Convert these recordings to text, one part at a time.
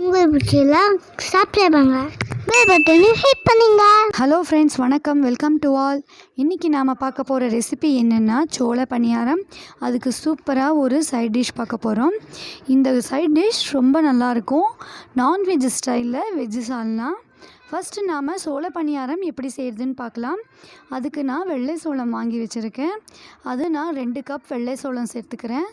உங்களுக்கு பிடிச்சலாம் சப்ஸ்கிரைப் பண்ணுங்க, பெல் பட்டனை ஹிட் பண்ணுங்க. ஹலோ ஃப்ரெண்ட்ஸ், வணக்கம், வெல்கம் டு ஆல். இன்றைக்கி நாம் பார்க்க போகிற ரெசிபி என்னென்னா சோள பணியாரம். அதுக்கு சூப்பராக ஒரு சைட் டிஷ் பார்க்க போகிறோம். இந்த சைட் டிஷ் ரொம்ப நல்லாயிருக்கும். நான்வெஜ் ஸ்டைலில் வெஜ்ஜு சால்னா. ஃபஸ்ட்டு நாம் சோள பணியாரம் எப்படி செய்கிறதுன்னு பார்க்கலாம். அதுக்கு நான் வெள்ளை சோளம் வாங்கி வச்சுருக்கேன். அது நான் 2 கப் வெள்ளை சோளம் சேர்த்துக்கிறேன்.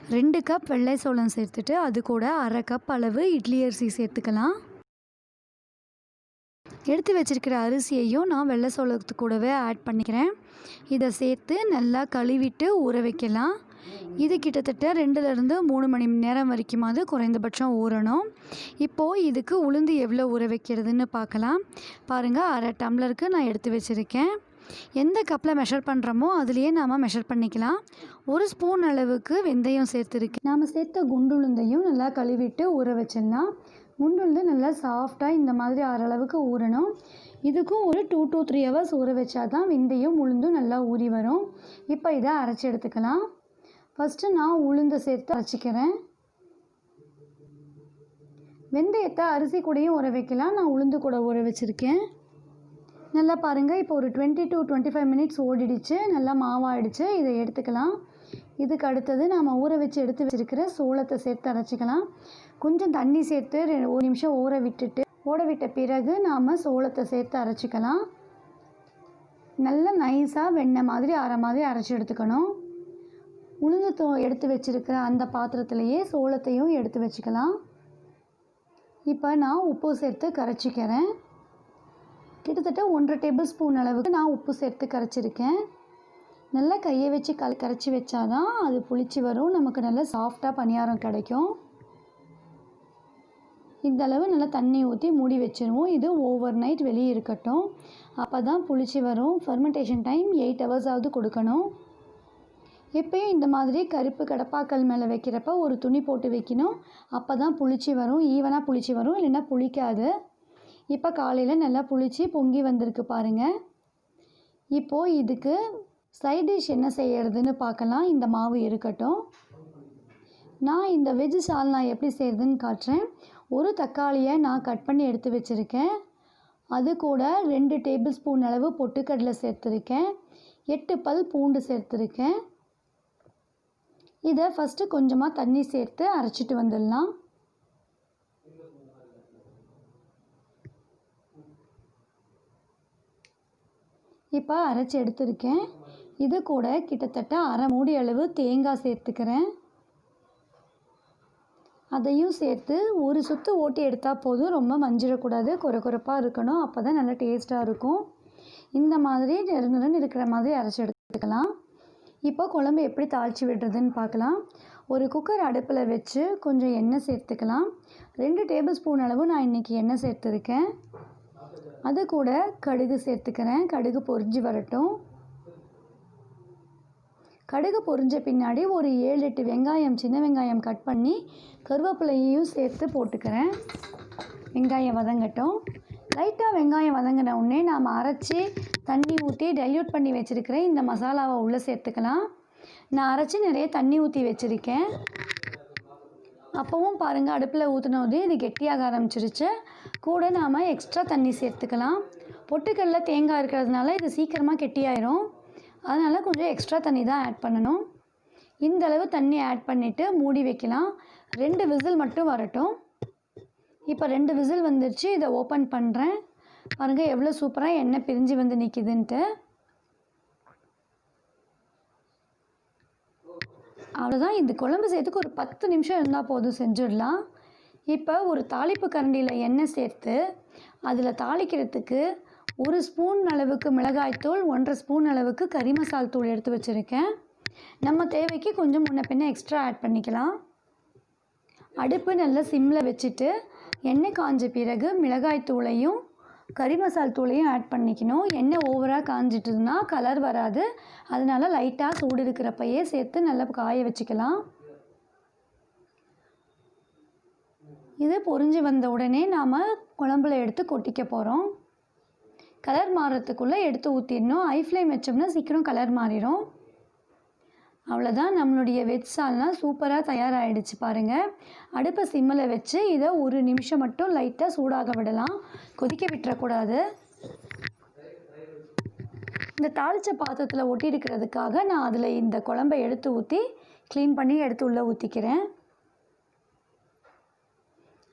2 கப் வெள்ளை சோளம் சேர்த்துட்டு அது கூட 1/2 கப் அளவு இட்லி அரிசி சேர்த்துக்கலாம். எடுத்து வச்சிருக்கிற அரிசியையும் நான் வெள்ளை சோளத்து கூடவே ஆட் பண்ணிக்கிறேன். இதை சேர்த்து நல்லா கழுவிட்டு ஊற வைக்கலாம். இது கிட்டத்தட்ட 2லேருந்து 3 மணி நேரம் வரைக்குமாவது குறைந்தபட்சம் ஊறணும். இப்போது இதுக்கு உளுந்து எவ்வளோ ஊற வைக்கிறதுன்னு பார்க்கலாம். பாருங்கள், 1/2 டம்ளருக்கு நான் எடுத்து வச்சுருக்கேன். எந்த கப்பில் மெஷர் பண்ணுறோமோ அதுலேயே நாம் மெஷர் பண்ணிக்கலாம். 1 ஸ்பூன் அளவுக்கு வெந்தயம் சேர்த்துருக்கேன். நாம் சேர்த்த குண்டுளுந்தையும் நல்லா கழுவிட்டு ஊற வச்சிடலாம். குண்டுளுந்து நல்லா சாஃப்டாக இந்த மாதிரி அளவுக்கு ஊறணும். இதுக்கும் ஒரு 2 to 3 hours ஊற வச்சா தான் வெந்தயம் உளுந்தும் நல்லா ஊறி வரும். இப்போ இதை அரைச்சி எடுத்துக்கலாம். ஃபஸ்ட்டு நான் உளுந்தை சேர்த்து அரைச்சிக்கிறேன். வெந்தயத்தை அரிசி கூடயும் ஊற வைக்கலாம். நான் உளுந்து கூட ஊற வச்சுருக்கேன். நல்லா பாருங்கள், இப்போ ஒரு 20 to 25 மினிட்ஸ் ஓடிடுச்சு. நல்லா மாவாயிடுச்சு. இதை எடுத்துக்கலாம். இதுக்கு அடுத்தது நாம் ஊற வச்சு எடுத்து வச்சுருக்கிற சோளத்தை சேர்த்து அரைச்சிக்கலாம். கொஞ்சம் தண்ணி சேர்த்து 1 நிமிஷம் ஓட விட்ட பிறகு நாம் சோளத்தை சேர்த்து அரைச்சிக்கலாம். நல்லா நைஸாக வெண்ணெய் மாதிரி அரை மாதிரி அரைச்சி எடுத்துக்கணும். உளுந்து எடுத்து வச்சுருக்கிற அந்த பாத்திரத்துலேயே சோளத்தையும் எடுத்து வச்சுக்கலாம். இப்போ நான் உப்பு சேர்த்து கரைச்சிக்கிறேன். கிட்டத்தட்ட 1 டேபிள் ஸ்பூன் அளவுக்கு நான் உப்பு சேர்த்து கரைச்சிருக்கேன். நல்லா கையை வச்சு கரைச்சி வச்சாதான் அது புளிச்சு வரும். நமக்கு நல்லா சாஃப்டாக பணியாரம் கிடைக்கும். இந்த அளவு நல்லா தண்ணி ஊற்றி மூடி வச்சுருவோம். இது ஓவர் நைட் வெளியே இருக்கட்டும். அப்போ தான் புளிச்சு வரும். ஃபெர்மெண்டேஷன் டைம் 8 hours கொடுக்கணும். எப்போயும் இந்த மாதிரி கருப்பு கடப்பாக்கல் மேலே வைக்கிறப்ப ஒரு துணி போட்டு வைக்கணும். அப்போ தான் புளிச்சு வரும். ஈவனாக புளிச்சு வரும், இல்லைன்னா புளிக்காது. இப்போ காலையில் நல்லா புளிச்சு பொங்கி வந்திருக்கு பாருங்கள். இப்போது இதுக்கு சைட் டிஷ் என்ன செய்கிறதுன்னு பார்க்கலாம். இந்த மாவு இருக்கட்டும். நான் இந்த வெஜ் சால்னா எப்படி செய்கிறதுன்னு காட்டுறேன். ஒரு தக்காளியை நான் கட் பண்ணி எடுத்து வச்சுருக்கேன். அது கூட 2 டேபிள் ஸ்பூன் அளவு பொட்டுக்கடலை சேர்த்துருக்கேன். 8 பல் பூண்டு சேர்த்துருக்கேன். இதை ஃபஸ்ட்டு கொஞ்சமாக தண்ணி சேர்த்து அரைச்சிட்டு வந்துடலாம். இப்போ அரைச்சி எடுத்துருக்கேன். இது கூட கிட்டத்தட்ட 1/2 மூடி அளவு தேங்காய் சேர்த்துக்கிறேன். அதையும் சேர்த்து ஒரு சுற்று ஓட்டி எடுத்தால் போதும். ரொம்ப மஞ்சிடக்கூடாது, குறைப்பாக இருக்கணும். அப்போ தான் நல்லா டேஸ்ட்டாக இருக்கும். இந்த மாதிரி நெருநெருன்னு இருக்கிற மாதிரி அரைச்சி எடுத்துக்கலாம். இப்போ குழம்பு எப்படி தாளித்து விடுறதுன்னு பார்க்கலாம். ஒரு குக்கர் அடுப்பில் வச்சு கொஞ்சம் எண்ணெய் சேர்த்துக்கலாம். 2 டேபிள் ஸ்பூன் அளவு நான் இன்றைக்கி எண்ணெய் சேர்த்துருக்கேன். அது கூட கடுகு சேர்த்துக்கிறேன். கடுகு பொரிஞ்சு வரட்டும். கடுகு பொரிஞ்ச பின்னாடி ஒரு 7-8 வெங்காயம், சின்ன வெங்காயம் கட் பண்ணி கருவேப்பிலையும் சேர்த்து போட்டுக்கிறேன். வெங்காயம் வதங்கட்டும். லைட்டாக வெங்காயம் வதங்கின உடனே நாம் அரைச்சி தண்ணி ஊற்றி டைல்யூட் பண்ணி வச்சுருக்கிறேன் இந்த மசாலாவை உள்ளே சேர்த்துக்கலாம். நான் அரைச்சி நிறைய தண்ணி ஊற்றி வச்சுருக்கேன். அப்போவும் பாருங்கள், அடுப்பில் ஊற்றினோடே இது கெட்டியாக ஆரம்பிச்சிருச்சு. கூட நாம் எக்ஸ்ட்ரா தண்ணி சேர்த்துக்கலாம். பொட்டுக்கடல தேங்காய் இருக்கிறதுனால இது சீக்கிரமாக கெட்டியாயிரும். அதனால் கொஞ்சம் எக்ஸ்ட்ரா தண்ணி தான் ஆட் பண்ணணும். இந்த அளவு தண்ணி ஆட் பண்ணிவிட்டு மூடி வைக்கலாம். 2 விசில் மட்டும் வரட்டும். இப்போ 2 விசில் வந்துருச்சு. இதை ஓப்பன் பண்ணுறேன். பாருங்கள் எவ்வளோ சூப்பராக எண்ணெய் பிரிஞ்சு வந்து நிற்கிதுன்ட்டு. அவ்வளோதான். இந்த குழம்பு சேர்த்துக்கு ஒரு 10 நிமிஷம் இருந்தால் போதும், செஞ்சிடலாம். இப்போ ஒரு தாளிப்பு கரண்டியில் எண்ணெய் சேர்த்து அதில் தாளிக்கிறதுக்கு 1 ஸ்பூன் அளவுக்கு மிளகாய்த்தூள், 1/2 ஸ்பூன் அளவுக்கு கறி மசால் தூள் எடுத்து வச்சுருக்கேன். நம்ம தேவைக்கு கொஞ்சம் முன்ன பின்ன எக்ஸ்ட்ரா ஆட் பண்ணிக்கலாம். அடுப்பு நல்லா சிம்மில் வச்சுட்டு எண்ணெய் காஞ்ச பிறகு மிளகாய்த்தூளையும் கறி மசால் தூளையும் ஆட் பண்ணிக்கணும். எண்ணெய் ஓவராக காஞ்சிட்டுதுன்னா கலர் வராது. அதனால் லைட்டாக சூடு இருக்கிறப்பையே சேர்த்து நல்லா காய வச்சுக்கலாம். இது பொரிஞ்சு வந்த உடனே நாம் குழம்புல எடுத்து கொட்டிக்க போகிறோம். கலர் மாறுறதுக்குள்ளே எடுத்து ஊற்றிடணும். ஹை ஃப்ளேம் வச்சோம்னா சீக்கிரம் கலர் மாறிடும். அவ்வளோதான், நம்மளுடைய வெஜ் சால்னா சூப்பராக தயாராகிடுச்சு பாருங்கள். அடுப்பை சிம்மில் வச்சு இதை 1 நிமிஷம் மட்டும் லைட்டாக சூடாக விடலாம், கொதிக்க விட்டுறக்கூடாது. இந்த தாளித்த பாத்திரத்தில் ஒட்டி இருக்கிறதுக்காக நான் அதில் இந்த குழம்பை எடுத்து ஊற்றி க்ளீன் பண்ணி எடுத்து உள்ளே ஊற்றிக்கிறேன்.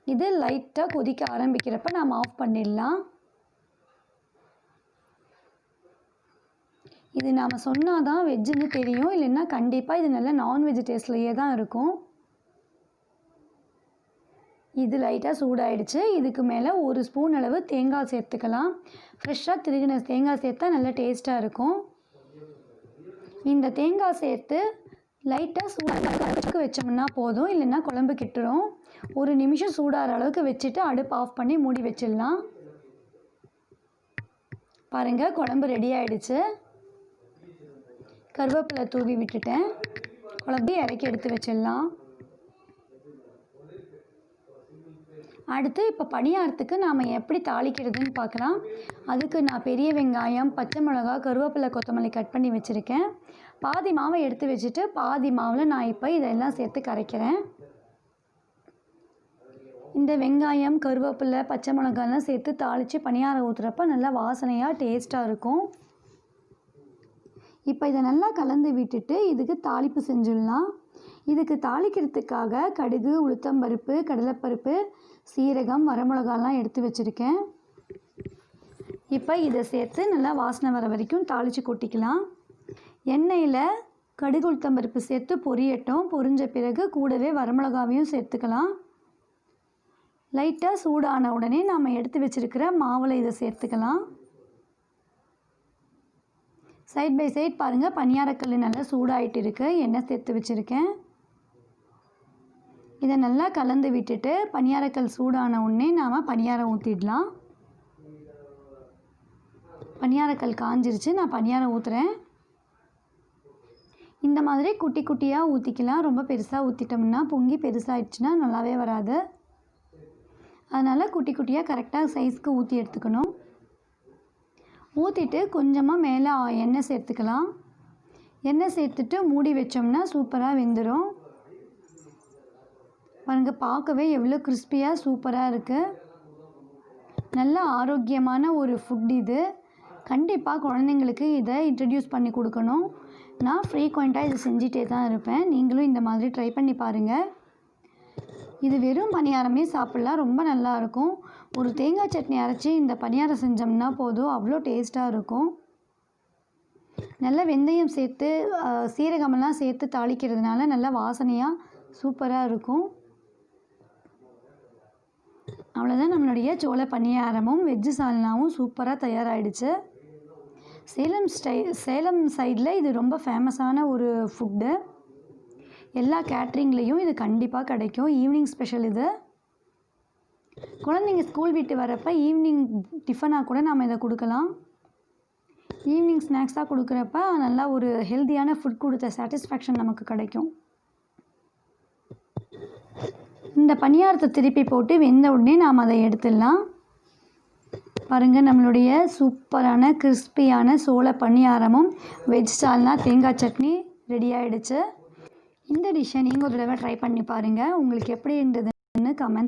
இது லைட்டாக கொதிக்க ஆரம்பிக்கிறப்ப நாம் ஆஃப் பண்ணிடலாம். இது நாம் சொன்னால் தான் வெஜ்ஜுன்னு தெரியும், இல்லைன்னா கண்டிப்பாக இது நல்லா நான்வெஜ் டேஸ்ட்லேயே தான் இருக்கும். இது லைட்டாக சூடாயிடுச்சு. இதுக்கு மேலே 1 ஸ்பூன் அளவு தேங்காய் சேர்த்துக்கலாம். ஃப்ரெஷ்ஷாக திருகின தேங்காய் சேர்த்தா நல்லா டேஸ்ட்டாக இருக்கும். இந்த தேங்காய் சேர்த்து லைட்டாக சூடாக வச்சோம்னா போதும், இல்லைன்னா குழம்பு கெட்டுரும். 1 நிமிஷம் சூடாகிற அளவுக்கு வச்சுட்டு அடுப்பு ஆஃப் பண்ணி மூடி வச்சிடலாம். பாருங்கள், குழம்பு ரெடி ஆகிடுச்சு. கருவேப்பிலை தூவி விட்டுட்டேன். குழம்பு இறக்கி எடுத்து வச்சிடலாம். அடுத்து இப்போ பணியாரத்துக்கு நாம் எப்படி தாளிக்கிறதுன்னு பார்க்கலாம். அதுக்கு நான் பெரிய வெங்காயம், பச்சை மிளகா, கருவேப்பிலை, கொத்தமல்லி கட் பண்ணி வச்சுருக்கேன். பாதி மாவை எடுத்து வச்சுட்டு பாதி மாவில் நான் இப்போ இதெல்லாம் சேர்த்து கரைக்கிறேன். இந்த வெங்காயம், கருவேப்பிலை, பச்சை மிளகாலாம் சேர்த்து தாளித்து பணியாரம் ஊற்றுறப்ப நல்லா வாசனையாக டேஸ்ட்டாக இருக்கும். இப்போ இதை நல்லா கலந்து விட்டுட்டு இதுக்கு தாளிப்பு செஞ்சிடலாம். இதுக்கு தாளிக்கிறதுக்காக கடுகு, உளுத்தம்பருப்பு, கடலைப்பருப்பு, சீரகம், வரமிளகாலாம் எடுத்து வச்சுருக்கேன். இப்போ இதை சேர்த்து நல்லா வாசனை வர வரைக்கும் தாளித்து கொட்டிக்கலாம். எண்ணெயில் கடுகு, உளுத்தம்பருப்பு சேர்த்து பொரியட்டும். பொரிஞ்ச பிறகு கூடவே வரமிளகாவையும் சேர்த்துக்கலாம். லைட்டாக சூடான உடனே நாம் எடுத்து வச்சுருக்கிற மாவில் இதை சேர்த்துக்கலாம். சைட் பை சைட் பாருங்கள், பனியாரக்கல் நல்லா சூடாகிட்டு இருக்குது. எண்ணெய் சேர்த்து வச்சுருக்கேன். இதை நல்லா கலந்து விட்டுட்டு பனியாரக்கல் சூடான உடனே நாம் பனியாரம் ஊற்றிடலாம். பனியாரக்கல் காஞ்சிருச்சு, நான் பனியாரம் ஊற்றுறேன். இந்த மாதிரி குட்டி குட்டியாக ஊற்றிக்கலாம். ரொம்ப பெருசாக ஊற்றிட்டோம்னா பொங்கி பெருசாகிடுச்சுன்னா நல்லாவே வராது. அதனால் குட்டி குட்டியாக கரெக்டாக சைஸ்க்கு ஊற்றி எடுத்துக்கணும். ஊற்றிட்டு கொஞ்சமாக மேலே எண்ணெய் சேர்த்துக்கலாம். எண்ணெய் சேர்த்துட்டு மூடி வச்சோம்னா சூப்பராக வெந்துடும். பாருங்கள், பார்க்கவே எவ்வளோ கிறிஸ்பியாக சூப்பராக இருக்குது. நல்ல ஆரோக்கியமான ஒரு ஃபுட் இது. கண்டிப்பாக குழந்தைங்களுக்கு இதை இன்ட்ரடியூஸ் பண்ணி கொடுக்கணும். நான் ஃப்ரீக்வெண்ட்டாக இதை செஞ்சிட்டே தான் இருப்பேன். நீங்களும் இந்த மாதிரி ட்ரை பண்ணி பாருங்கள். இது வெறும் பணியாரமே சாப்பிட்லாம், ரொம்ப நல்லாயிருக்கும். ஒரு தேங்காய் சட்னி அரைச்சி இந்த பணியாரம் செஞ்சோம்னா போதும், அவ்வளோ டேஸ்ட்டாக இருக்கும். நல்லா வெந்தயம் சேர்த்து சீரகமெல்லாம் சேர்த்து தாளிக்கிறதுனால நல்லா வாசனையாக சூப்பராக இருக்கும். அவ்வளோதான், நம்மளுடைய சோள பணியாரமும் வெஜ்ஜு சால்னாவும் சூப்பராக தயாராகிடுச்சு. சேலம் சைடில் இது ரொம்ப ஃபேமஸான ஒரு ஃபுட்டு. எல்லா கேட்ரிங்லேயும் இது கண்டிப்பாக கிடைக்கும். ஈவினிங் ஸ்பெஷல் இது. குழந்தைங்க ஸ்கூல் விட்டு வரப்போ ஈவினிங் டிஃபனாக கூட நாம் இதை கொடுக்கலாம். ஈவினிங் ஸ்நாக்ஸாக கொடுக்குறப்ப நல்லா ஒரு ஹெல்த்தியான ஃபுட் கொடுத்த சாட்டிஸ்ஃபேக்ஷன் நமக்கு கிடைக்கும். இந்த பணியாரத்தை திருப்பி போட்டு வெந்த உடனே நாம் அதை எடுத்துடலாம். பாருங்கள், நம்மளுடைய சூப்பரான கிறிஸ்பியான சோள பணியாரமும் வெஜ் சால்னா தேங்காய் சட்னி ரெடி ஆகிடுச்சு. இந்த டிஷ்ஷை நீங்கள் ஒரு தடவை ட்ரை பண்ணி பாருங்கள். உங்களுக்கு எப்படி இருந்ததுன்னு கமெண்ட்ஸ்